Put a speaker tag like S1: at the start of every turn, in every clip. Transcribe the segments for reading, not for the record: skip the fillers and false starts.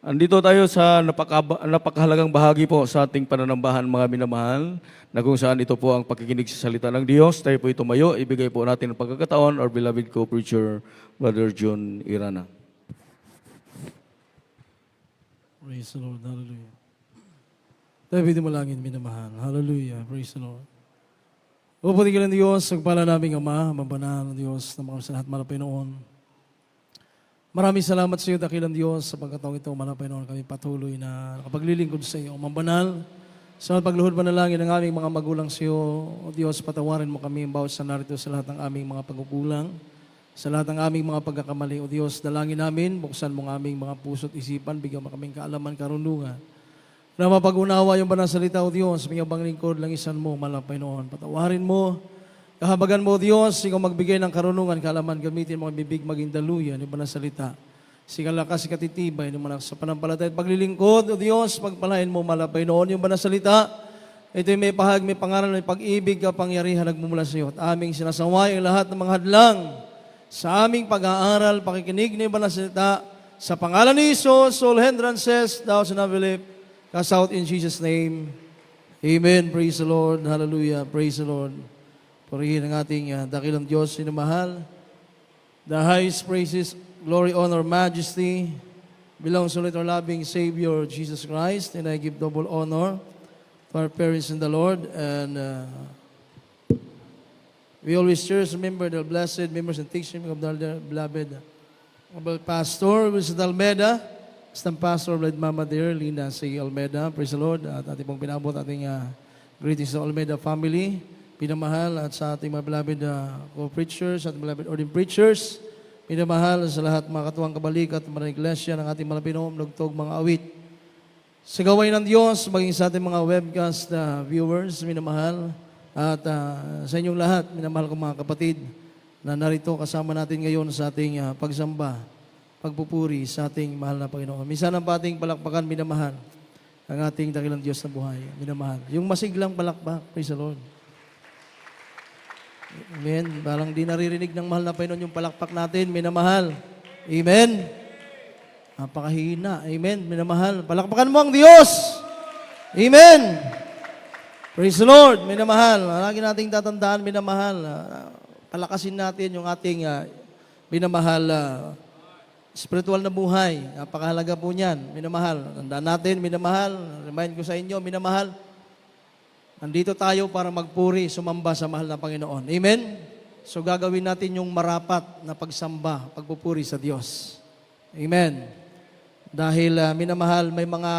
S1: Andito tayo sa napakahalagang bahagi po sa ating pananambahan, mga minamahal, na kung saan ito po ang pakikinig sa salita ng Diyos. Tayo po tumayo, ibigay po natin ang pagkakataon, our beloved co-preacher, Brother John Irana.
S2: Praise the Lord. Hallelujah. Tayo pwede malangin, minamahal. Hallelujah. Praise the Lord. O patigilan Diyos, sagpala naming Ama, mabanal ng Diyos na mga sa lahat malapay noon. Maraming salamat sa iyo, dakilang Diyos, sa pagkataong ito, malapay noon kami patuloy na nakapaglilingkod sa iyo. Mabanal, sa pagluhod manalangin ng aming mga magulang sa iyo, O Diyos, patawarin mo kami bawat sa narito sa lahat ng aming mga pagkukulang, sa lahat ng aming mga pagkakamali. O Diyos, dalangin namin, buksan mo ang aming mga puso't isipan, bigyan mo kaming kaalaman, karunungan, na mapag-unawa yung banal salita, O Diyos, may abang lingkod lang isan mo, malapay noon. Patawarin mo, kahabagan mo, O Diyos, ikaw magbigay ng karunungan, kaalaman, gamitin mo ang bibig maging daluyan, yung banal salita. Sige lakas, katitibay, yung manak sa panampalataya at paglilingkod, O Diyos, pagpalain mo, malapay noon, yung banal salita. Ito'y may pahag, may pangaral, may pag-ibig, kapangyarihan, nagmumula sa iyo. At aming sinasaway ang lahat ng mga hadlang sa aming pag-aaral, pakikinig na yung banal salita. Sa pangalan ni Jesus, all hindrances, thou shalt not believe. Cast out in Jesus' name. Amen. Praise the Lord. Hallelujah. Praise the Lord. Purihin ang ating dakilang Diyos, sinamahal. The highest praises, glory, honor, majesty belongs to our loving Savior, Jesus Christ. And I give double honor to our parents in the Lord. And we always cherish, remember the blessed members and teaching of the beloved Pastor Wilson Almeida, Assistant Pastor of Mama Dear, Linda C. Almeida. Praise the Lord. At ating pong pinabot ating greetings sa Almeida family, pinamahal, at sa ating mga beloved co-preachers, at beloved ordained preachers, pinamahal sa lahat mga katuwang kabalik at mga iglesia ng ating mga pinom, nagtog, mga awit. Sa gawain ng Diyos, maging sa ating mga webcast viewers, minamahal, at sa inyong lahat, minamahal kong mga kapatid, na narito kasama natin ngayon sa ating pagsamba, pagpupuri sa ating mahal na Panginoon. Minsan ang ating palakpakan, minamahal, ang ating dakilang Diyos na buhay, minamahal. Yung masiglang palakpak, praise the Lord. Amen. Parang di naririnig ng mahal na Panginoon yung palakpak natin, minamahal. Amen. Napakahina. Amen. Minamahal. Palakpakan mo ang Diyos. Amen. Praise the Lord. Minamahal. Lagi nating tatandaan, minamahal. Palakasin natin yung ating minamahal spiritual na buhay. Napakahalaga po niyan. Minamahal. Tandaan natin, minamahal. Remind ko sa inyo, minamahal. Nandito tayo para magpuri, sumamba sa mahal na Panginoon. Amen? So gagawin natin yung marapat na pagsamba, pagpupuri sa Diyos. Amen? Dahil minamahal, may mga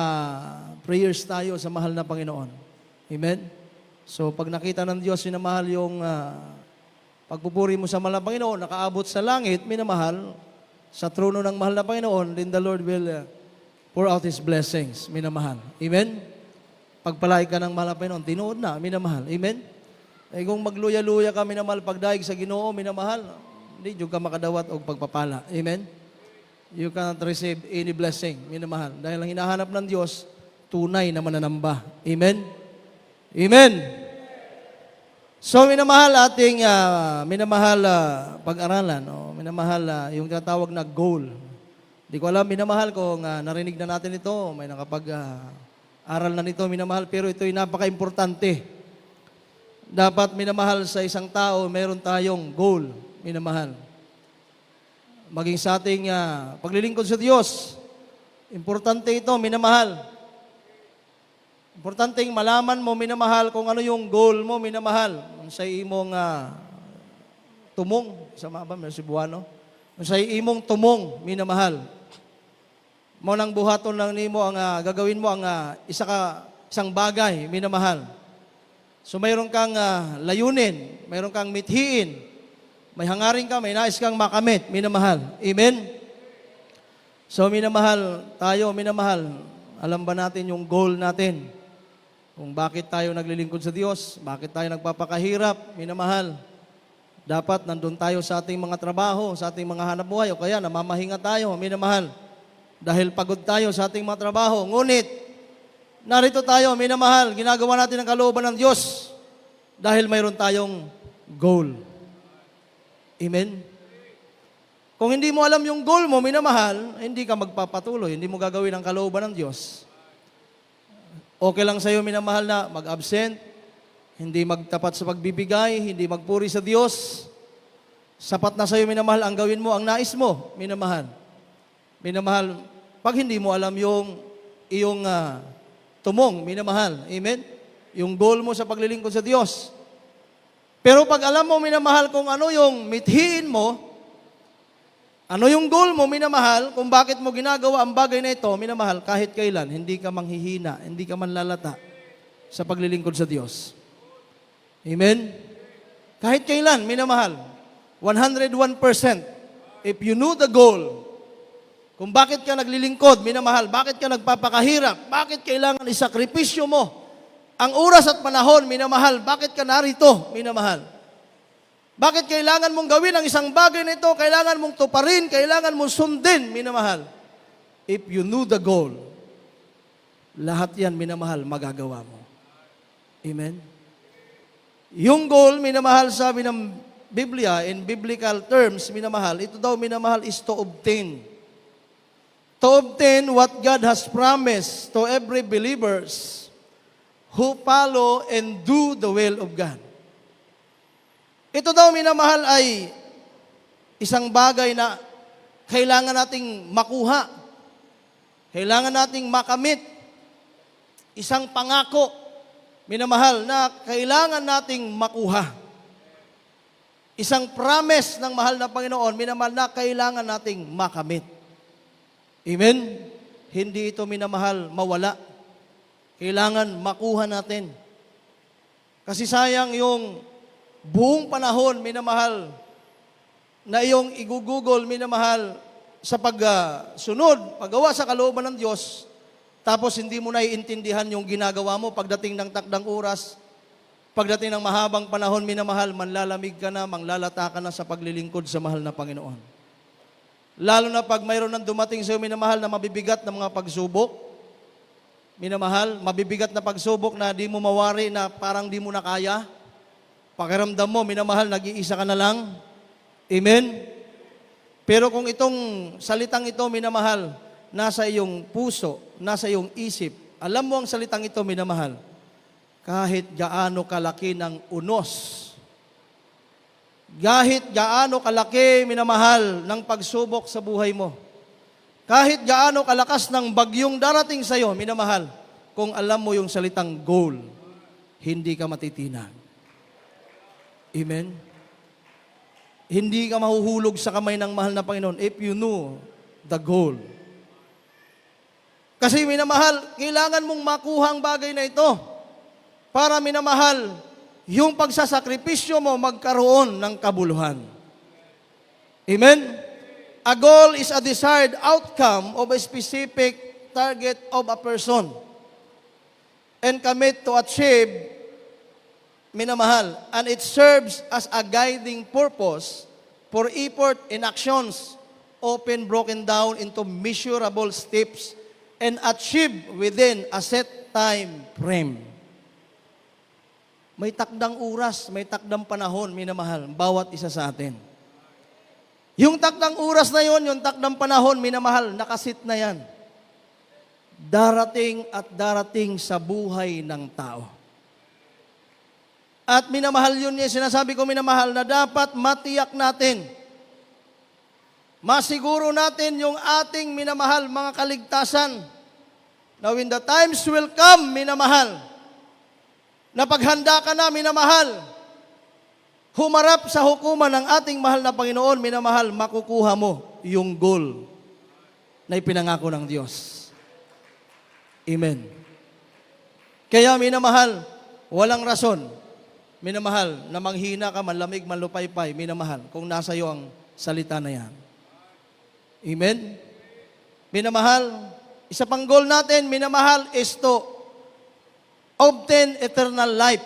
S2: prayers tayo sa mahal na Panginoon. Amen? So pag nakita ng Diyos, minamahal yung pagpupuri mo sa mahal na Panginoon, nakaabot sa langit, minamahal, sa trono ng mahal na Panginoon, then the Lord will pour out His blessings. Minamahal. Amen? Pagpalay ka ng mahal na Panginoon, tinuod na, minamahal. Amen? Eh kung magluya-luya ka, minamahal, pagdaig sa Ginoo, minamahal, hindi yung ka makadawat o pagpapala. Amen? You cannot receive any blessing, minamahal. Dahil ang hinahanap ng Diyos, tunay na mananamba. Amen? Amen? So, minamahal ating minamahal pag-aralan, minamahal yung tinatawag na goal. Hindi ko alam, minamahal, kung narinig na natin ito, may nakapag-aral na nito, minamahal, pero ito'y napaka-importante. Dapat, minamahal, sa isang tao, meron tayong goal, minamahal. Maging sa ating paglilingkod sa Diyos, importante ito, minamahal. Importanteng malaman mo, minamahal, kung ano yung goal mo, minamahal. Sa imong tumong, sa mga ba, may Cebuano? Sa imong tumong, minamahal. Mo nang buhaton lang nimo ang gagawin mo ang isang bagay, minamahal. So mayroon kang layunin, mayroon kang mithiin, may hangarin ka, may nais kang makamit, minamahal. Amen? So minamahal tayo, minamahal, alam ba natin yung goal natin? Kung bakit tayo naglilingkod sa Diyos, bakit tayo nagpapakahirap, minamahal. Dapat nandun tayo sa ating mga trabaho, sa ating mga hanap buhay, o kaya namamahinga tayo, minamahal. Dahil pagod tayo sa ating mga trabaho. Ngunit, narito tayo, minamahal, ginagawa natin ang kalooban ng Diyos dahil mayroon tayong goal. Amen? Kung hindi mo alam yung goal mo, minamahal, hindi ka magpapatuloy, hindi mo gagawin ang kalooban ng Diyos. Okay lang sa'yo, minamahal, na mag-absent, hindi magtapat sa pagbibigay, hindi magpuri sa Diyos. Sapat na sa'yo, minamahal, ang gawin mo, ang nais mo, minamahal. Minamahal, pag hindi mo alam yung iyong tumong, minamahal. Amen? Yung goal mo sa paglilingkod sa Diyos. Pero pag alam mo, minamahal, kung ano yung mithiin mo, ano yung goal mo, minamahal, kung bakit mo ginagawa ang bagay na ito, minamahal, kahit kailan, hindi ka manghihina, hindi ka manlalata sa paglilingkod sa Diyos. Amen? Kahit kailan, minamahal, 101%, if you knew the goal, kung bakit ka naglilingkod, minamahal, bakit ka nagpapakahirap, bakit kailangan isakripisyo mo, ang oras at panahon, minamahal, bakit ka narito, minamahal, bakit kailangan mong gawin ang isang bagay na ito? Kailangan mong tuparin, kailangan mong sundin, minamahal. If you knew the goal, lahat yan, minamahal, magagawa mo. Amen? Yung goal, minamahal, sabi ng Biblia, in biblical terms, minamahal, ito daw, minamahal, is to obtain. To obtain what God has promised to every believers who follow and do the will of God. Ito daw, minamahal, ay isang bagay na kailangan nating makuha. Kailangan nating makamit. Isang pangako, minamahal, na kailangan nating makuha. Isang promise ng mahal na Panginoon, minamahal, na kailangan nating makamit. Amen? Hindi ito, minamahal, mawala. Kailangan makuha natin. Kasi sayang yung buong panahon, minamahal, na iyong igugugol, minamahal, sa pagsunod, paggawa sa kalooban ng Diyos, tapos hindi mo naiintindihan yung ginagawa mo pagdating ng takdang oras, pagdating ng mahabang panahon, minamahal, manlalamig ka na, manglalata ka na sa paglilingkod sa mahal na Panginoon. Lalo na pag mayroon ng dumating sa iyo, minamahal, na mabibigat na mga pagsubok, minamahal, mabibigat na pagsubok na di mo mawari, na parang di mo na kaya. Pakiramdam mo, minamahal, nag-iisa ka na lang. Amen? Pero kung itong salitang ito, minamahal, nasa iyong puso, nasa iyong isip, alam mo ang salitang ito, minamahal, kahit gaano kalaki ng unos, kahit gaano kalaki, minamahal, ng pagsubok sa buhay mo, kahit gaano kalakas ng bagyong darating sa iyo, minamahal, kung alam mo yung salitang goal, hindi ka matitinag. Amen? Hindi ka mahuhulog sa kamay ng mahal na Panginoon if you knew the goal. Kasi minamahal, kailangan mong makuha ang bagay na ito para, minamahal, yung pagsasakripisyo mo magkaroon ng kabuluhan. Amen? A goal is a desired outcome of a specific target of a person and commit to achieve, minamahal, and it serves as a guiding purpose for effort in actions, often broken down into measurable steps and achieved within a set time frame. May takdang oras, may takdang panahon, minamahal, bawat isa sa atin. Yung takdang oras na yon, yung takdang panahon, minamahal, nakasit na yan. Darating at darating sa buhay ng tao. At minamahal yun niya, sinasabi ko, minamahal, na dapat matiyak natin, masiguro natin yung ating, minamahal, mga kaligtasan. Now when the times will come, minamahal, na paghanda ka na, minamahal, humarap sa hukuman ng ating mahal na Panginoon, minamahal, makukuha mo yung goal na ipinangako ng Diyos. Amen. Kaya, minamahal, walang rason, minamahal, na manghina ka, manlamig, manlupaypay, minamahal, kung nasa iyo ang salita na yan. Amen? Minamahal, isa pang goal natin, minamahal, is to obtain eternal life.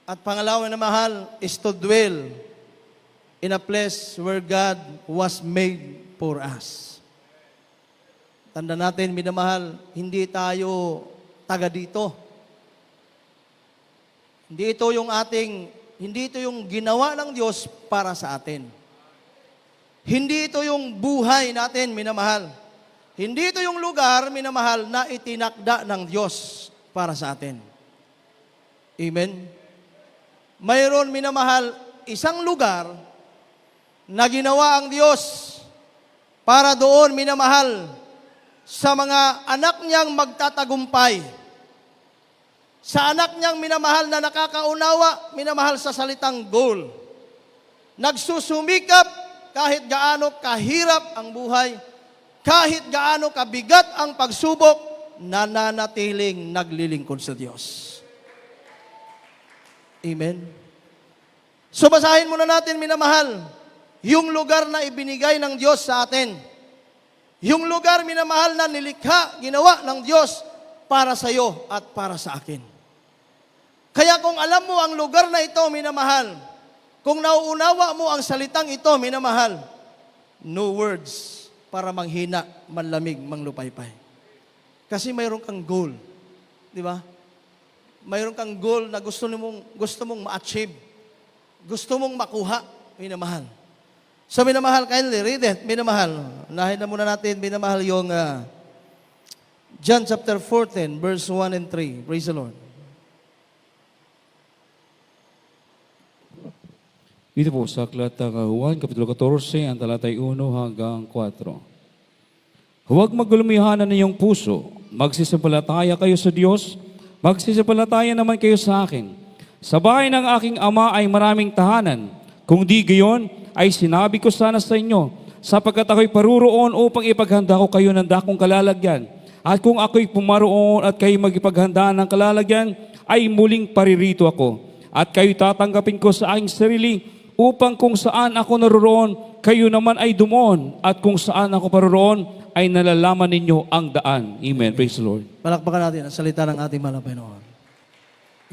S2: At pangalawa na mahal, is to dwell in a place where God was made for us. Tanda natin, minamahal, hindi tayo taga dito. Hindi ito yung ginawa ng Diyos para sa atin. Hindi ito yung buhay natin, minamahal. Hindi ito yung lugar, minamahal, na itinakda ng Diyos para sa atin. Amen? Mayroon, minamahal, isang lugar na ginawa ang Diyos para doon, minamahal, sa mga anak niyang magtatagumpay. Sa anak niyang minamahal na nakakaunawa, minamahal sa salitang goal. Nagsusumikap kahit gaano kahirap ang buhay, kahit gaano kabigat ang pagsubok, nananatiling naglilingkod sa Diyos. Amen? So basahin muna natin, minamahal, yung lugar na ibinigay ng Diyos sa atin. Yung lugar, minamahal, na nilikha, ginawa ng Diyos para sa iyo at para sa akin. Kaya kung alam mo ang lugar na ito, minamahal, kung nauunawa mo ang salitang ito, minamahal, no words para manghina, manlamig, manglupaypay. Kasi mayroon kang goal. Di ba? Mayroon kang goal na gusto mong ma-achieve. Gusto mong makuha, minamahal. So, minamahal, kindly, read it, minamahal. Unahin na muna natin, minamahal, yung John chapter 14, verse 1 and 3. Praise the Lord.
S3: Dito po sa Aklat ng Juan, Kapitulo 14, ang talatay 1 hanggang 4. Huwag magulumihanan ng iyong puso. Magsisipalataya kayo sa Diyos. Magsisipalataya naman kayo sa akin. Sa bahay ng aking ama ay maraming tahanan. Kung di gayon, ay sinabi ko sana sa inyo, sapagkat ako'y paruroon upang ipaghanda ko kayo ng dakong kalalagyan. At kung ako'y pumaroon at kayo magipaghanda ng kalalagyan, ay muling paririto ako. At kayo tatanggapin ko sa aking sarili, upang kung saan ako naroroon, kayo naman ay dumoon. At kung saan ako paroroon, ay nalalaman ninyo ang daan. Amen. Praise the Lord.
S2: Palakpakan natin ang salita ng ating mahal na Panginoon.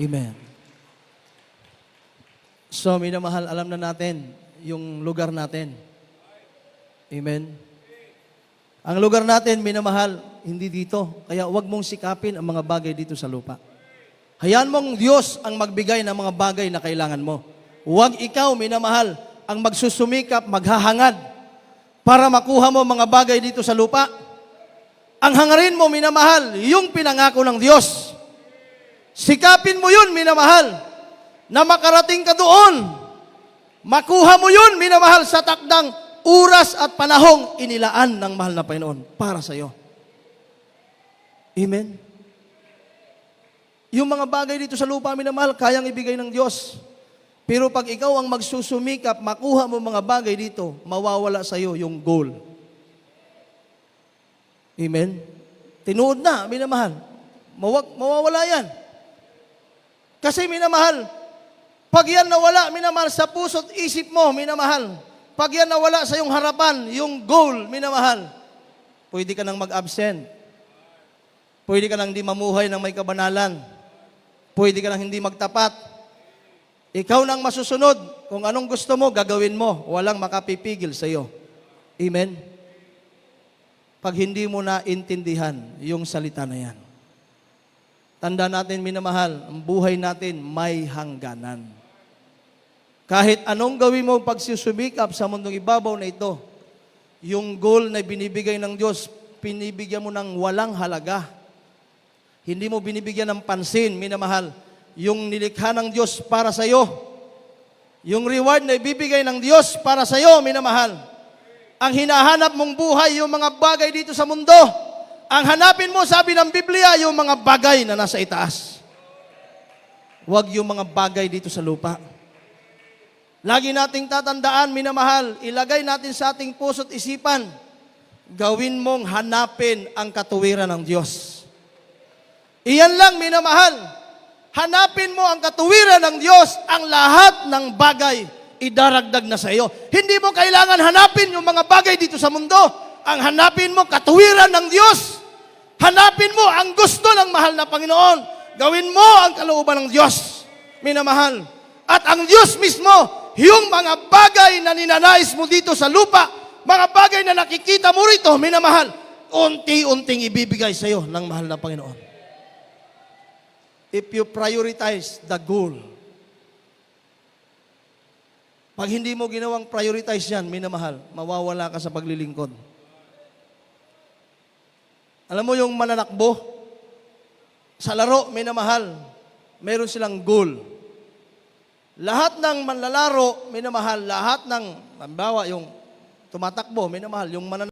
S2: Amen. So, minamahal, alam na natin yung lugar natin. Amen. Ang lugar natin, minamahal, hindi dito. Kaya huwag mong sikapin ang mga bagay dito sa lupa. Hayaan mong Diyos ang magbigay ng mga bagay na kailangan mo. Huwag ikaw, minamahal, ang magsusumikap, maghahangad para makuha mo mga bagay dito sa lupa. Ang hangarin mo, minamahal, yung pinangako ng Diyos. Sikapin mo yun, minamahal, na makarating ka doon. Makuha mo yun, minamahal, sa takdang oras at panahong inilaan ng mahal na Panginoon para sa iyo. Amen? Yung mga bagay dito sa lupa, minamahal, kayang ibigay ng Diyos. Pero pag ikaw ang magsusumikap, makuha mo mga bagay dito, mawawala sa iyo yung goal. Amen? Tinuod na, minamahal. Mawawala yan. Kasi, minamahal, pag yan nawala, minamahal, sa puso't isip mo, minamahal, pag yan nawala sa iyong harapan, yung goal, minamahal, pwede ka nang mag-absent. Pwede ka nang hindi mamuhay ng may kabanalan. Pwede ka nang hindi magtapat. Ikaw nang masusunod. Kung anong gusto mo, gagawin mo. Walang makapipigil sa iyo. Amen? Pag hindi mo na intindihan yung salita na yan. Tanda natin, minamahal, ang buhay natin may hangganan. Kahit anong gawin mo pagsusumikap sa mundong ibabaw na ito, yung goal na binibigay ng Diyos, pinibigyan mo ng walang halaga. Hindi mo binibigyan ng pansin, minamahal, yung nilikha ng Diyos para sa iyo. Yung reward na ibibigay ng Diyos para sa iyo, minamahal. Ang hinahanap mong buhay, yung mga bagay dito sa mundo. Ang hanapin mo, sabi ng Biblia, yung mga bagay na nasa itaas. Huwag yung mga bagay dito sa lupa. Lagi nating tatandaan, minamahal, ilagay natin sa ating puso't isipan, gawin mong hanapin ang katuwiran ng Diyos. Iyan lang, minamahal. Hanapin mo ang katuwiran ng Diyos, ang lahat ng bagay idaragdag na sa iyo. Hindi mo kailangan hanapin yung mga bagay dito sa mundo. Ang hanapin mo, katuwiran ng Diyos. Hanapin mo ang gusto ng mahal na Panginoon. Gawin mo ang kalooban ng Diyos, minamahal. At ang Diyos mismo, yung mga bagay na ninanais mo dito sa lupa, mga bagay na nakikita mo rito, minamahal, unti-unting ibibigay sa iyo ng mahal na Panginoon. If you prioritize the goal, Pag hindi mo ginawang prioritize yan, minamahal, mawawala ka sa paglilingkod. Alam mo yung mananakbo, sa laro, minamahal, meron silang goal. Lahat ng manlalaro, minamahal, lahat ng, halimbawa, yung tumatakbo, minamahal, yung mananakbo,